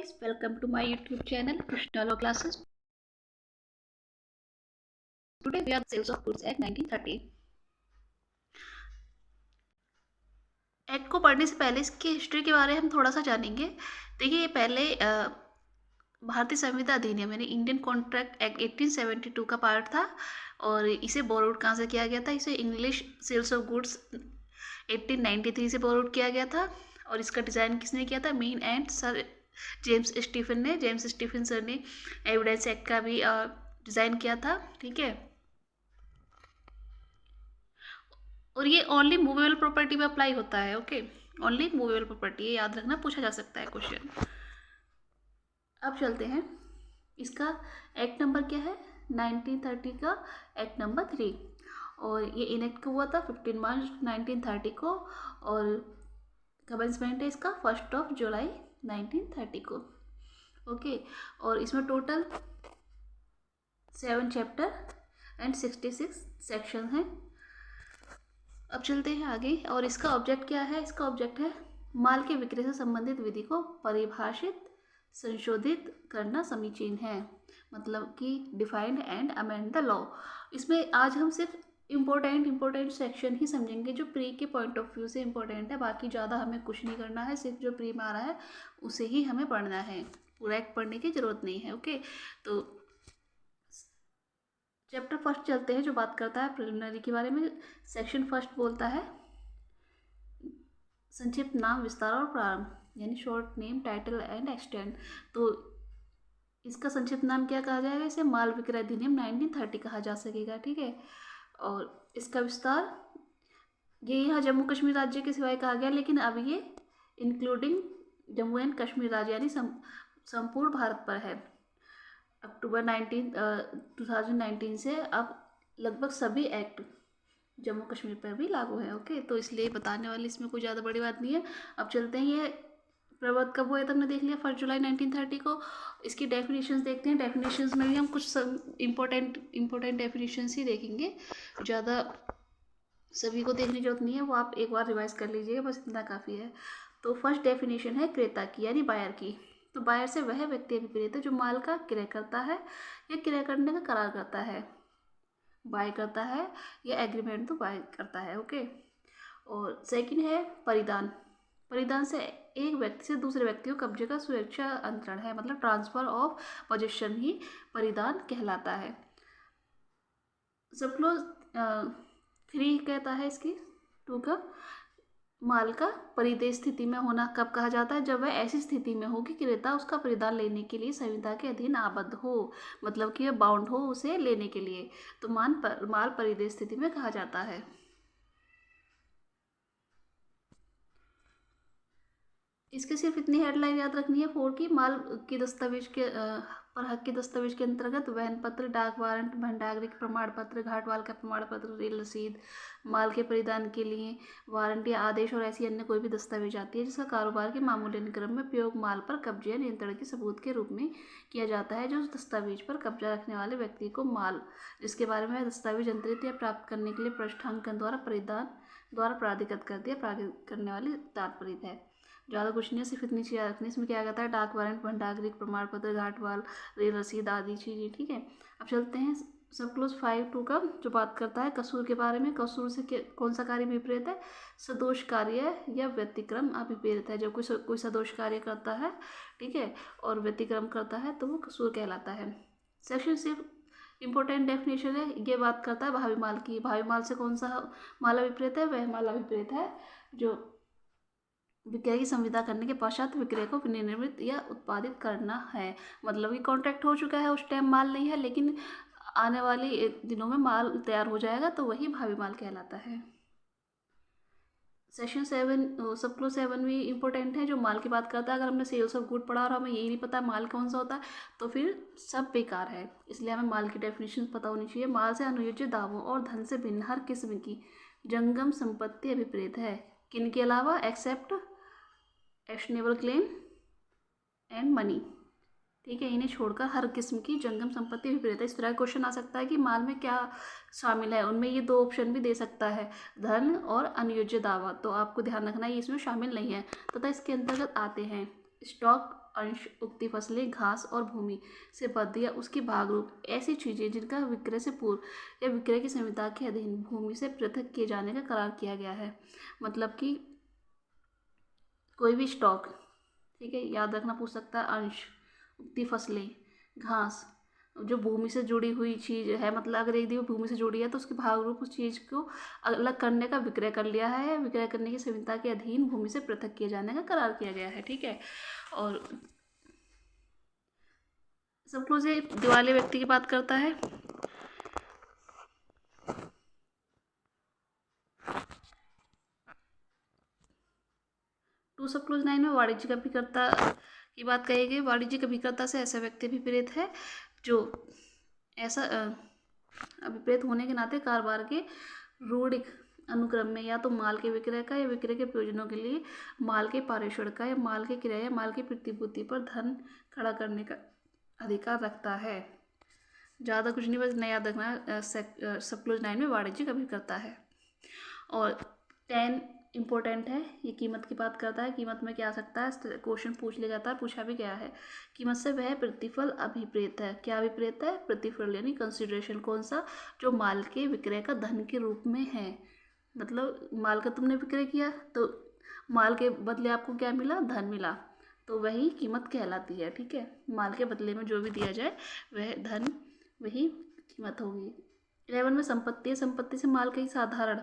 guys, welcome to my YouTube channel Krishna Law Classes. Today we are sales of goods act 1930. Act को पढ़ने से पहले इसकी history के बारे में हम थोड़ा सा जानेंगे। देखिए, ये पहले भारतीय संविदा अधिनियम यानी इंडियन कॉन्ट्रैक्ट एक्ट 1872 का पार्ट था और इसे बोरोड कहाँ से किया गया था? इसे इंग्लिश सेल्स ऑफ गुड्स 1893 से बोरोड किया गया था और इसका डिज़ाइन किसने किया था? Maine and sir James Stephen sir ने एविडेंस एक्ट का भी डिज़ाइन किया था। ठीक है, और ये ओनली मूवेबल प्रॉपर्टी में अप्लाई होता है। ओके, ओनली मूवेबल प्रॉपर्टी, ये याद रखना, पूछा जा सकता है क्वेश्चन। अब चलते हैं, इसका एक्ट नंबर क्या है? 1930 का एक्ट नंबर 3 और ये इनेक्ट हुआ था 15 मार्च 1930 को और कमेंसमेंट है इसका 1 जुलाई 1930 को। ओके, और इसमें टोटल 7 चैप्टर एंड 66 सेक्शन हैं। अब चलते हैं आगे, और इसका ऑब्जेक्ट क्या है? इसका ऑब्जेक्ट है माल के विक्रय से संबंधित विधि को परिभाषित संशोधित करना समीचीन है, मतलब कि defined and amend the law. इसमें आज हम सिर्फ इम्पोर्टेंट सेक्शन ही समझेंगे जो प्री के पॉइंट ऑफ व्यू से इम्पोर्टेंट है। बाकी ज़्यादा हमें कुछ नहीं करना है, सिर्फ जो प्री में आ रहा है उसे ही हमें पढ़ना है, पूरा एक्ट पढ़ने की ज़रूरत नहीं है। ओके, तो चैप्टर फर्स्ट चलते हैं जो बात करता है प्रिलिमिनरी के बारे में। सेक्शन फर्स्ट बोलता है संक्षिप्त नाम, विस्तार और प्रारंभ, यानी short name, title and extend. तो इसका संक्षिप्त नाम क्या कहा जाएगा? इसे माल विक्रय अधिनियम 1930 कहा जा सकेगा। ठीक है, और इसका विस्तार ये यहाँ जम्मू कश्मीर राज्य के सिवाय कहा गया, लेकिन अब ये इंक्लूडिंग जम्मू एंड कश्मीर राज्य यानी संपूर्ण भारत पर है। अक्टूबर 2019 से अब लगभग सभी एक्ट जम्मू कश्मीर पर भी लागू है। ओके, तो इसलिए बताने वाली इसमें कोई ज़्यादा बड़ी बात नहीं है। अब चलते हैं, ये प्रवर्त कब हुआ था हमने देख लिया, 1 जुलाई 1930 को। इसकी डेफिनेशंस देखते हैं। डेफिनेशंस में भी हम कुछ इम्पोर्टेंट डेफिनेशंस ही देखेंगे, ज़्यादा सभी को देखने की जरूरत नहीं है, वो आप एक बार रिवाइज कर लीजिएगा, बस इतना काफ़ी है। तो फर्स्ट डेफिनेशन है क्रेता की यानी बायर की। तो बायर से वह व्यक्ति अभिप्रेत है जो माल का क्रय करता है या क्रय करने का करार करता है, बाय करता है या एग्रीमेंट तो बाय करता है। ओके, और सेकंड है परिधान। परिधान से एक व्यक्ति से दूसरे व्यक्ति को कब्जे का सुरक्षा अंतरण है, मतलब ट्रांसफर ऑफ पोजीशन ही परिधान कहलाता है। सब क्लोज 3 कहता है इसकी 2 का माल का परिदेय स्थिति में होना कब कहा जाता है? जब वह ऐसी स्थिति में हो कि क्रेता उसका परिधान लेने के लिए संविदा के अधीन आबद्ध हो, मतलब कि वह बाउंड हो उसे लेने के लिए, तो माल परिदेय स्थिति में कहा जाता है। इसके सिर्फ इतनी हेडलाइन याद रखनी है 4 की। माल की दस्तावेज के पर हक के दस्तावेज के अंतर्गत वहन पत्र, डाक वारंट, भंडागरिक प्रमाण पत्र, घाटवाल का प्रमाण पत्र, रेल रसीद, माल के परिधान के लिए वारंट या आदेश और ऐसी अन्य कोई भी दस्तावेज आती है जिसका कारोबार के मामूली क्रम में प्रयोग माल पर कब्जे या नियंत्रण के सबूत के रूप में किया जाता है, जो उस दस्तावेज पर कब्जा रखने वाले व्यक्ति को माल जिसके बारे में दस्तावेज अंतरित या प्राप्त करने के लिए पृष्ठांकन द्वारा परिधान द्वारा प्राधिकृत कर दिया प्राधिकृत करने वाली तात्पर्य है। ज़्यादा कुछ नहीं, सिर्फ इतनी चीज़ें रखनी। इसमें क्या कहता है? डाक वारंट, भंडागरिक प्रमाण पत्र, घाटवाल, रेल रसीद आदि चीज़ें। ठीक है, अब चलते हैं सब क्लोज 5(2) का जो बात करता है कसूर के बारे में। कसूर से कौन सा कार्य विपरीत है? सदोष कार्य या व्यतिक्रम अभिप्रेत है। जब कोई सदोष कार्य करता है, ठीक है, और व्यतिक्रम करता है तो वो कसूर कहलाता है। सेक्शन सिर्फ इम्पोर्टेंट डेफिनेशन है, ये बात करता है भावी माल की। भावी माल से कौन सा माल अभिप्रेत है? वह माल अभिप्रेत है जो विक्रय की संविदा करने के पश्चात विक्रय को विनिर्मित या उत्पादित करना है, मतलब कि कॉन्ट्रैक्ट हो चुका है, उस टाइम माल नहीं है, लेकिन आने वाले दिनों में माल तैयार हो जाएगा, तो वही भावी माल कहलाता है। सेक्शन 7 सब क्लोज 7 भी इम्पोर्टेंट है, जो माल की बात करता है। अगर हमने सेल्स ऑफ गुड पढ़ा और हमें यही नहीं पता माल कौन सा होता है तो फिर सब बेकार है, इसलिए हमें माल की डेफिनेशन पता होनी चाहिए। माल से अनुयोज्य दावों और धन से भिन्न हर किस्म की जंगम संपत्ति अभिप्रेत है, किन के अलावा? Except actionable claim and money. ठीक है, इन्हें छोड़कर हर किस्म की जंगम संपत्ति अभिप्रेत है। इस तरह क्वेश्चन आ सकता है कि माल में क्या शामिल है, उनमें ये 2 ऑप्शन भी दे सकता है, धन और अनुयोज्य दावा, तो आपको ध्यान रखना है ये इसमें शामिल नहीं है। तथा इसके अंतर्गत आते हैं स्टॉक अंश, उक्ति फसलें, घास और भूमि से बद्ध या उसके भाग रूप ऐसी चीजें जिनका विक्रय से पूर्व या विक्रय की संविदा के अधीन भूमि से पृथक किए जाने का करार किया गया है। मतलब कि कोई भी स्टॉक, ठीक है, याद रखना पूछ सकता है। अंश, उगती फसलें, घास, जो भूमि से जुड़ी हुई चीज है, मतलब अगर एक दिन भूमि से जुड़ी है तो उसके भाग रूप उस चीज को अलग करने का विक्रय कर लिया है, विक्रय करने की संविदा के अधीन भूमि से पृथक किए जाने का करार किया गया है, ठीक है। और सपोज ये दिवालिया व्यक्ति की बात करता है। टू सब क्लोज 9 में वाणिज्यिक अभिकर्ता की बात कही गई। वाणिज्यिक अभिकर्ता से ऐसा व्यक्ति अभिप्रेत है जो ऐसा अभिप्रेत होने के नाते कारोबार के रूढ़िक अनुक्रम में या तो माल के विक्रय का या विक्रय के प्रयोजनों के लिए माल के पारेषण का या माल के किराए या माल की प्रतिपूर्ति पर धन खड़ा करने का अधिकार रखता है। ज़्यादा कुछ नहीं, बस नया याद रखना, सब क्लोज 9 में वाणिज्यिक अभिकर्ता है। और 10 इम्पोर्टेंट है, ये कीमत की बात करता है। कीमत में क्या आ सकता है, क्वेश्चन पूछ लिया जाता है, पूछा भी गया है। कीमत से वह प्रतिफल अभिप्रेत है। क्या अभिप्रेत है, प्रतिफल यानी कंसिडरेशन। कौन सा, जो माल के विक्रय का धन के रूप में है। मतलब माल का तुमने विक्रय किया तो माल के बदले आपको क्या मिला, धन मिला, तो वही कीमत कहलाती है, ठीक है। माल के बदले में जो भी दिया जाए वह धन, वही कीमत होगी। 11 में संपत्ति है। संपत्ति से माल कई साधारण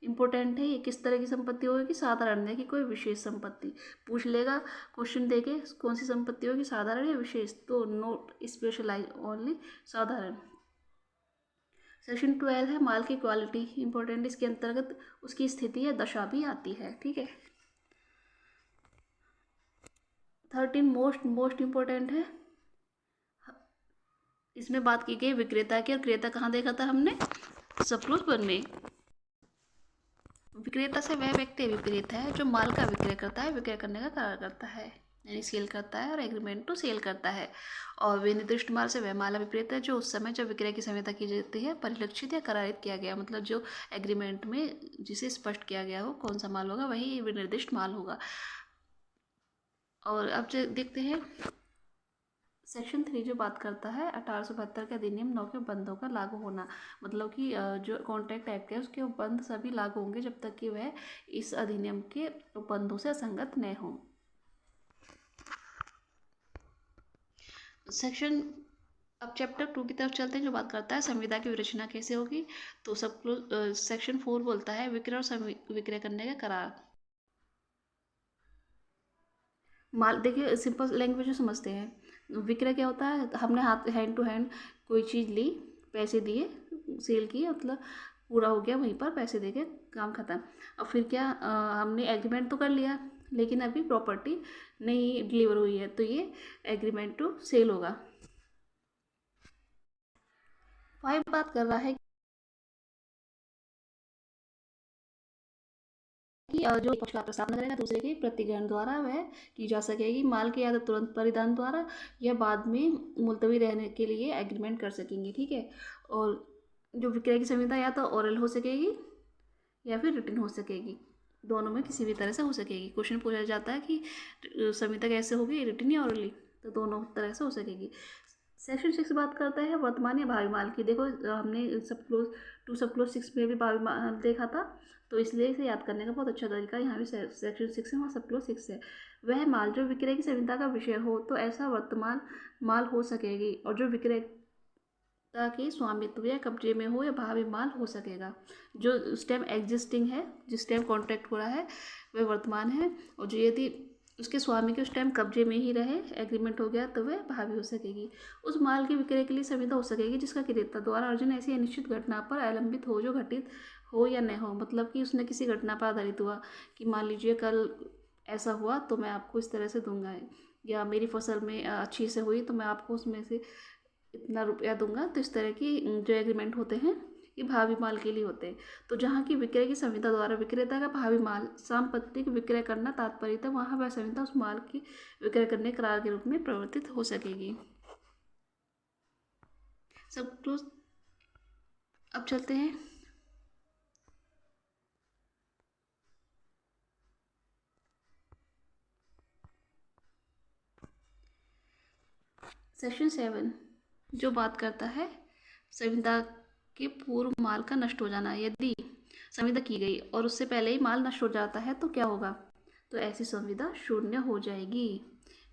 इंपॉर्टेंट है। ये किस तरह की संपत्ति होगी, साधारण है कि कोई विशेष संपत्ति। पूछ लेगा क्वेश्चन देके कौन सी संपत्ति होगी, साधारण या विशेष, तो नोट स्पेशलाइज, ओनली साधारण। सेक्शन 12 है माल की क्वालिटी, इंपॉर्टेंट। इसके अंतर्गत उसकी स्थिति या दशा भी आती है, ठीक है। 13 मोस्ट इंपॉर्टेंट है। इसमें बात की गई विक्रेता की, और क्रेता कहाँ देखा था हमने, सब क्लोज 1 में। विक्रेता से वह व्यक्ति अभिप्रेत है जो माल का विक्रय करता है, विक्रय करने का करार करता है, यानी सेल करता है, और एग्रीमेंट टू सेल करता है। और विनिर्दिष्ट माल से वह माल अभिप्रेत है जो उस समय जब विक्रय की संविदा की जाती है परिलक्षित या करारित किया गया, मतलब जो एग्रीमेंट में जिसे स्पष्ट किया गया हो कौन सा माल होगा, वही विनिर्दिष्ट माल होगा। और अब देखते हैं सेक्शन 3 जो बात करता है 1872 के अधिनियम 9 के बंधों का लागू होना। मतलब कि जो कॉन्ट्रैक्ट एक्ट है उसके बंध सभी लागू होंगे जब तक कि वह इस अधिनियम के बंधों से असंगत न हो। सेक्शन, अब चैप्टर 2 की तरफ चलते हैं जो बात करता है संविदा की विरचना कैसे होगी। तो सब सेक्शन 4 बोलता है विक्रय और विक्रय करने का करार। माल, देखिए सिंपल लैंग्वेज में समझते हैं। विक्रय क्या होता है, हमने हाथ हैंड टू हैंड कोई चीज़ ली, पैसे दिए, सेल की, मतलब पूरा हो गया, वहीं पर पैसे देके काम खत्म। अब फिर क्या, हमने एग्रीमेंट तो कर लिया लेकिन अभी प्रॉपर्टी नहीं डिलीवर हुई है, तो ये एग्रीमेंट टू सेल होगा। 5 बात कर रहा है कि जो पक्ष का प्रस्तावना करेगा दूसरे के प्रतिग्रहण द्वारा वह की जा सकेगी। माल के या तो तुरंत परिधान द्वारा या बाद में मुलतवी रहने के लिए एग्रीमेंट कर सकेंगे, ठीक है। और जो विक्रय की संविदा या तो ओरल हो सकेगी या फिर रिटन हो सकेगी, दोनों में किसी भी तरह से हो सकेगी। क्वेश्चन पूछा जाता है कि संविदा कैसे होगी, रिटन या ओरली, तो दोनों तरह से हो सकेगी। सेक्शन 6 बात करता है वर्तमान या भावी माल की। देखो हमने सब क्लोज 6 में भी भावी माल देखा था, तो इसलिए इसे याद करने का बहुत अच्छा तरीका यहाँ भी सेक्शन 6 है और सब क्लोज 6 है। वह माल जो विक्रय की संविदा का विषय हो तो ऐसा वर्तमान माल हो सकेगी, और जो विक्रेता के स्वामित्व या कब्जे में हो या भावी माल हो सकेगा। जो उस टाइम एग्जिस्टिंग है, जिस टाइम कॉन्ट्रैक्ट हो रहा है, वह वर्तमान है, और जो यदि उसके स्वामी के उस टाइम कब्जे में ही रहे, एग्रीमेंट हो गया, तो वह भावी हो सकेगी। उस माल के विक्रय के लिए संविदा हो सकेगी जिसका क्रेता द्वारा अर्जन ऐसी अनिश्चित घटना पर अवलंबित हो जो घटित हो या न हो। मतलब कि उसने किसी घटना पर आधारित हुआ कि मान लीजिए कल ऐसा हुआ तो मैं आपको इस तरह से दूंगा, या मेरी फसल में अच्छी से हुई तो मैं आपको उसमें से इतना रुपया दूंगा। तो इस तरह की जो एग्रीमेंट होते हैं ये भावी माल के लिए होते हैं। तो जहाँ की विक्रय की संविदा द्वारा विक्रेता का भावी माल सांपत्तिक विक्रय करना तात्पर्य था, वहाँ वह संविदा उस माल की विक्रय करने करार के रूप में प्रवर्तित हो सकेगी। सब क्लोज, अब चलते हैं सेक्शन 7 जो बात करता है संविदा के पूर्व माल का नष्ट हो जाना। यदि संविदा की गई और उससे पहले ही माल नष्ट हो जाता है तो क्या होगा? तो ऐसी संविदा शून्य हो जाएगी।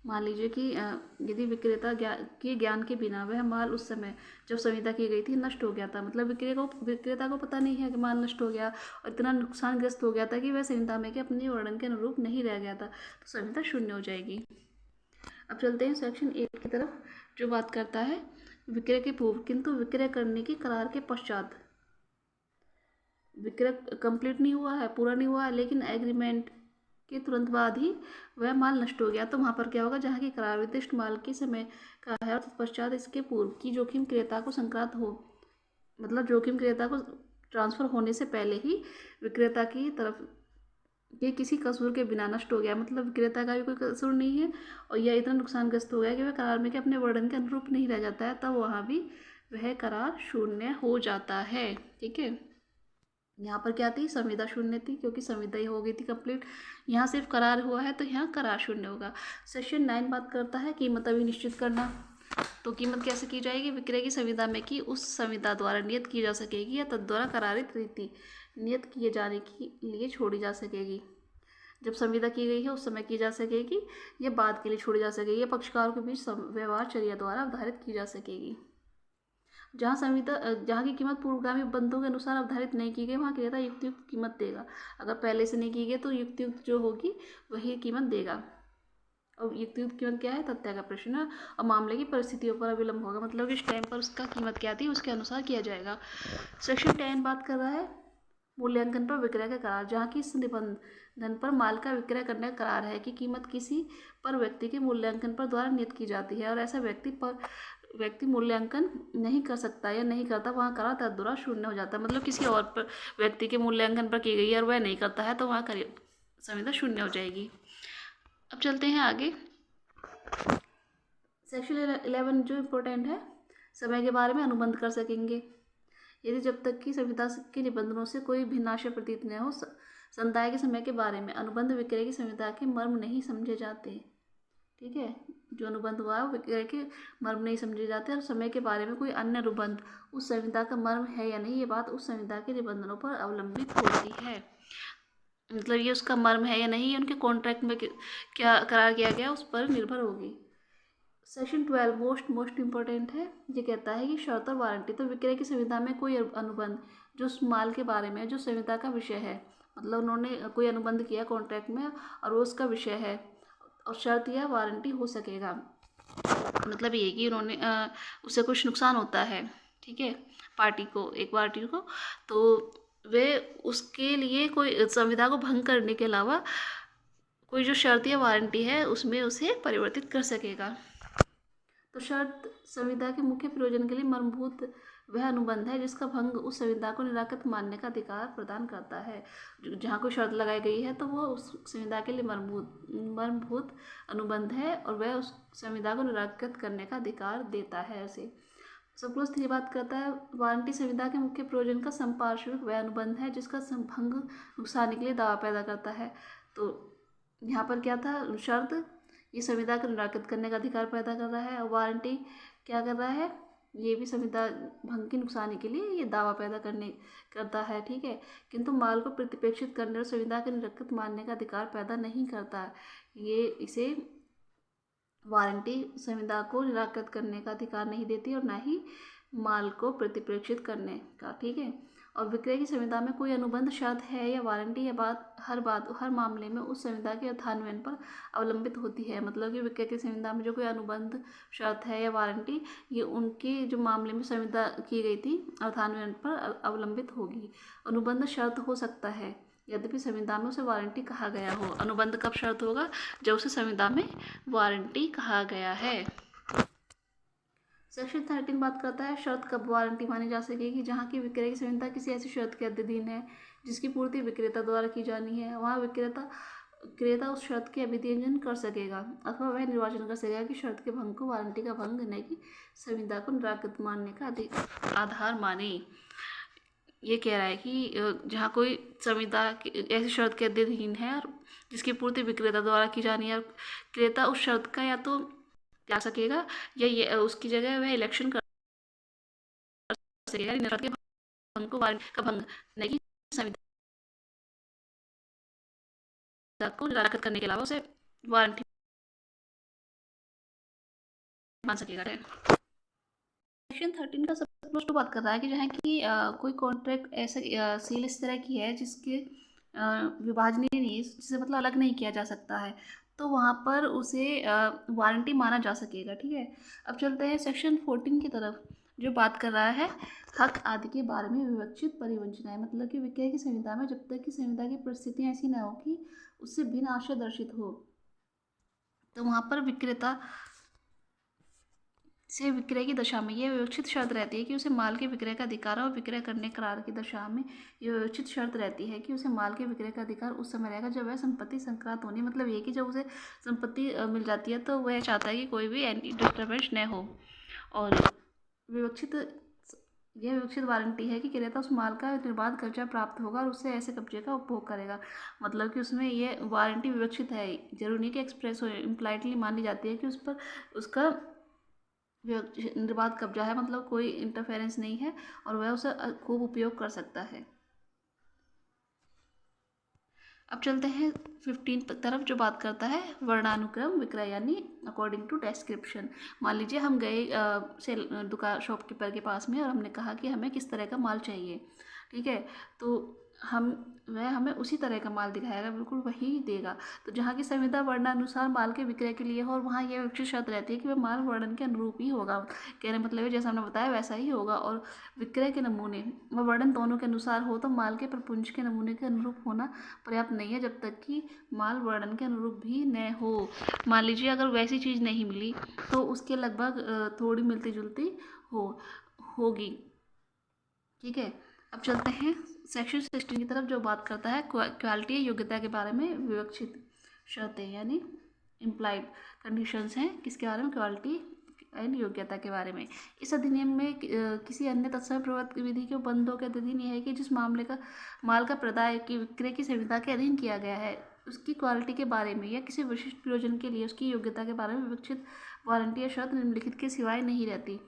मान लीजिए कि यदि विक्रेता के ज्ञान के बिना वह माल उस समय जब संविदा की गई थी नष्ट हो गया था, मतलब विक्रेता को पता नहीं है कि माल नष्ट हो गया और इतना नुकसानग्रस्त हो गया था कि वह संविदा में के अपने वर्णन के अनुरूप नहीं रह गया था, तो संविदा शून्य हो जाएगी। अब चलते हैं सेक्शन 8 की तरफ, जो बात करता है विक्रय के पूर्व किंतु विक्रय करने की करार के पश्चात। विक्रय कंप्लीट नहीं हुआ है, पूरा नहीं हुआ है, लेकिन एग्रीमेंट के तुरंत बाद ही वह माल नष्ट हो गया, तो वहाँ पर क्या होगा? जहाँ की करार विशिष्ट माल के समय का है और तत्पश्चात इसके पूर्व की जोखिम क्रेता को संक्रांत हो, मतलब जोखिम क्रेता को ट्रांसफर होने से पहले ही विक्रेता की तरफ के किसी कसूर के बिना नष्ट हो गया, मतलब विक्रेता का भी कोई कसूर नहीं है और यह इतना नुकसानग्रस्त हो गया कि वह करार में के अपने वर्णन के अनुरूप नहीं रह जाता है, तब वहाँ भी वह करार शून्य हो जाता है। ठीक है, यहाँ पर क्या थी? संविदा शून्य थी क्योंकि संविदा ही हो गई थी कंप्लीट। यहाँ सिर्फ करार हुआ है तो यहाँ करार शून्य होगा। सेक्शन 9 बात करता है कीमत अभी निश्चित करना। तो कीमत कैसे की जाएगी? विक्रय की संविदा में की उस संविदा द्वारा नियत की जा सकेगी या तद्वारा करारित रीति नियत किए जाने के लिए छोड़ी जा सकेगी। जब संविदा की गई है उस समय की जा सकेगी या बाद के लिए छोड़ी जा सकेगी या पक्षकारों के बीच व्यवहारचर्या द्वारा अवधारित की जा सकेगी। जहाँ की कीमत पूर्वगामी बंधों के अनुसार अवधारित नहीं की गई वहाँ क्रेता युक्त कीमत देगा। अगर पहले से नहीं की गई तो युक्त जो होगी वही कीमत देगा। और युक्त कीमत क्या है? तथ्य का प्रश्न और मामले की परिस्थितियों पर अविलंब होगा, मतलब इस टाइम पर उसका कीमत क्या थी उसके अनुसार किया जाएगा। सेक्शन 10 बात कर रहा है मूल्यांकन पर विक्रय का करार। जहाँ की इस निबंधन पर माल का विक्रय करने का करार है कि कीमत किसी पर व्यक्ति के मूल्यांकन पर द्वारा नियत की जाती है और ऐसा व्यक्ति मूल्यांकन नहीं कर सकता या नहीं करता, वहाँ करार तद्वारा शून्य हो जाता है। मतलब किसी और पर व्यक्ति के मूल्यांकन पर की गई है और वह नहीं करता है तो वहाँ संविदा शून्य हो जाएगी। अब चलते हैं आगे। सेक्शन 11 जो इम्पोर्टेंट है, समय के बारे में अनुबंध कर सकेंगे यदि जब तक कि संविदा के निबंधनों से कोई भिन्नाशय प्रतीत न हो। संदाय के समय के बारे में अनुबंध विक्रय की संविदा के मर्म नहीं समझे जाते। ठीक है, जो अनुबंध हुआ है वो विक्रय के मर्म नहीं समझे जाते और समय के बारे में कोई अन्य अनुबंध उस संविदा का मर्म है या नहीं, ये बात उस संविदा के निबंधनों पर अवलंबित होती है। मतलब ये उसका मर्म है या नहीं, उनके कॉन्ट्रैक्ट में क्या करार किया गया उस पर निर्भर होगी। सेक्शन 12 मोस्ट इम्पोर्टेंट है। ये कहता है कि शर्त और वारंटी। तो विक्रय की संविदा में कोई अनुबंध जो उस माल के बारे में जो संविदा का विषय है, मतलब उन्होंने कोई अनुबंध किया कॉन्ट्रैक्ट में और वो उसका विषय है और शर्त या वारंटी हो सकेगा। मतलब ये कि उन्होंने उससे कुछ नुकसान होता है, ठीक है, एक पार्टी को, तो वे उसके लिए कोई संविदा को भंग करने के अलावा कोई जो शर्त या वारंटी है उसमें उसे परिवर्तित कर सकेगा। तो शर्त संविदा के मुख्य प्रयोजन के लिए मर्मभूत वह अनुबंध है जिसका भंग उस संविदा को निराकृत मानने का अधिकार प्रदान करता है। जहाँ कोई शर्त लगाई गई है तो वो उस संविदा के लिए मर्मभूत अनुबंध है और वह उस संविदा को निराकृत करने का अधिकार देता है। ऐसे सब क्लोज 3 बात करता है वारंटी संविदा के मुख्य प्रयोजन का संपार्श्विक वह अनुबंध है जिसका भंग नुकसान के लिए दावा पैदा करता है। तो यहाँ पर क्या था? शर्त ये संविदा को निराकृत करने का अधिकार पैदा कर रहा है और वारंटी क्या कर रहा है? ये भी संविदा भंग की नुकसानी के लिए ये दावा पैदा करता है। ठीक है, किंतु माल को प्रतिपेक्षित करने और संविदा के निराकृत मानने का अधिकार पैदा नहीं करता। ये इसे वारंटी संविदा को निराकृत करने का अधिकार नहीं देती और न ही माल को प्रतिप्रेक्षित करने का। ठीक है, और विक्रय की संविदा में कोई अनुबंध शर्त है या वारंटी या हर मामले में उस संविदा के अर्थान्वयन पर अवलंबित होती है। मतलब कि विक्रय की संविदा में जो कोई अनुबंध शर्त है या वारंटी ये उनके जो मामले में संविदा की गई थी अर्थान्वयन पर अवलंबित होगी। अनुबंध शर्त हो सकता है यद्यपि संविदा में उसे वारंटी कहा गया हो। अनुबंध कब शर्त होगा? जब उसे संविदा में वारंटी कहा गया है। सेक्शन 13 बात करता है शर्त कब वारंटी मानी जा सकेगी। जहाँ की विक्रय की संविदा किसी ऐसी शर्त के अधीन है जिसकी पूर्ति विक्रेता द्वारा की जानी है, वहाँ क्रेता उस शर्त के अभिध्यंजन कर सकेगा अथवा वह निर्वाचन कर सकेगा कि शर्त के भंग को वारंटी का भंग नहीं कि संविदा को निराकृत मानने का आधार माने। ये कह रहा है कि जहाँ कोई संविदा ऐसी शर्त के अधीन है और जिसकी पूर्ति विक्रेता द्वारा की जानी है और क्रेता उस शर्त का या तो जा सकेगा, या ये उसकी जगह वह इलेक्शन कर सकेगा। इन शर्त के भंग को वारंटी का भंग नहीं कि संविधान को निराकरण करने के अलावा उसे वारंटी मान सकेगा। सेक्शन 13 का सब क्लोज टू बात कर रहा है कि जहाँ की कोई कॉन्ट्रैक्ट ऐसा सेल इस तरह की है जिसके विभाजनीय नहीं, जिसे मतलब अलग नहीं किया जा सकता है, तो वहाँ पर उसे वारंटी माना जा सकेगा। ठीक है, अब चलते हैं सेक्शन 14 की तरफ, जो बात कर रहा है हक आदि के बारे में विवक्षित परिवंचनाएं। मतलब कि विक्रय की संविदा में जब तक कि संविदा की परिस्थितियाँ ऐसी न हो कि उससे भिन्न आशय दर्शित हो, तो वहाँ पर विक्रेता से विक्रय की दशा में यह विवक्षित शर्त रहती है कि उसे माल के विक्रय का अधिकार, और विक्रय करने करार की दशा में यह विवक्षित शर्त रहती है कि उसे माल के विक्रय का अधिकार उस समय रहेगा जब वह संपत्ति संक्रांत होनी। मतलब ये कि जब उसे संपत्ति मिल जाती है तो वह चाहता है कि कोई भी एनी डिस्टर्बेंस न हो। और विवक्षित यह विवक्षित वारंटी है कि क्रेता उस माल का निर्बाध कब्जा प्राप्त होगा और उससे ऐसे कब्जे का उपभोग करेगा। मतलब कि उसमें ये वारंटी विवक्षित है, जरूरी नहीं कि एक्सप्रेस हो, इम्प्लाइडली मानी जाती है कि उस पर उसका निर्बाध कब्जा है, मतलब कोई इंटरफेरेंस नहीं है और वह उसे खूब उपयोग कर सकता है। अब चलते हैं 15 तरफ, जो बात करता है वर्णानुक्रम विक्रय, यानी अकॉर्डिंग टू डिस्क्रिप्शन। मान लीजिए हम गए सेल दुकान शॉपकीपर के पास में और हमने कहा कि हमें किस तरह का माल चाहिए। ठीक है, तो वह हमें उसी तरह का माल दिखाएगा, बिल्कुल वही देगा। तो जहाँ की संविदा वर्णानुसार माल के विक्रय के लिए हो, और वहाँ यह विवक्षित शर्त रहती है कि वह माल वर्णन के अनुरूप ही होगा। कहने मतलब है जैसा हमने बताया वैसा ही होगा। और विक्रय के नमूने व वर्णन दोनों के अनुसार हो, तो माल के प्रपुंज के नमूने के अनुरूप होना पर्याप्त नहीं है जब तक कि माल वर्णन के अनुरूप भी न हो। मान लीजिए अगर वैसी चीज़ नहीं मिली तो उसके लगभग थोड़ी मिलती जुलती होगी। ठीक है, अब चलते हैं सेक्शन 16 की तरफ, जो बात करता है क्वालिटी योग्यता के बारे में विवक्षित शर्तें, यानी इम्प्लाइड कंडीशंस हैं किसके बारे में, क्वालिटी एंड योग्यता के बारे में। इस अधिनियम में किसी अन्य तत्सम प्रवर्तन विधि के बंदों के अधीन यह है कि जिस मामले का माल का प्रदाय की विक्रय की संविदा के अधीन किया गया है, उसकी क्वालिटी के बारे में या किसी विशिष्ट प्रयोजन के लिए उसकी योग्यता के बारे में विवक्षित वारंटी या शर्त निम्नलिखित के सिवाय नहीं रहती।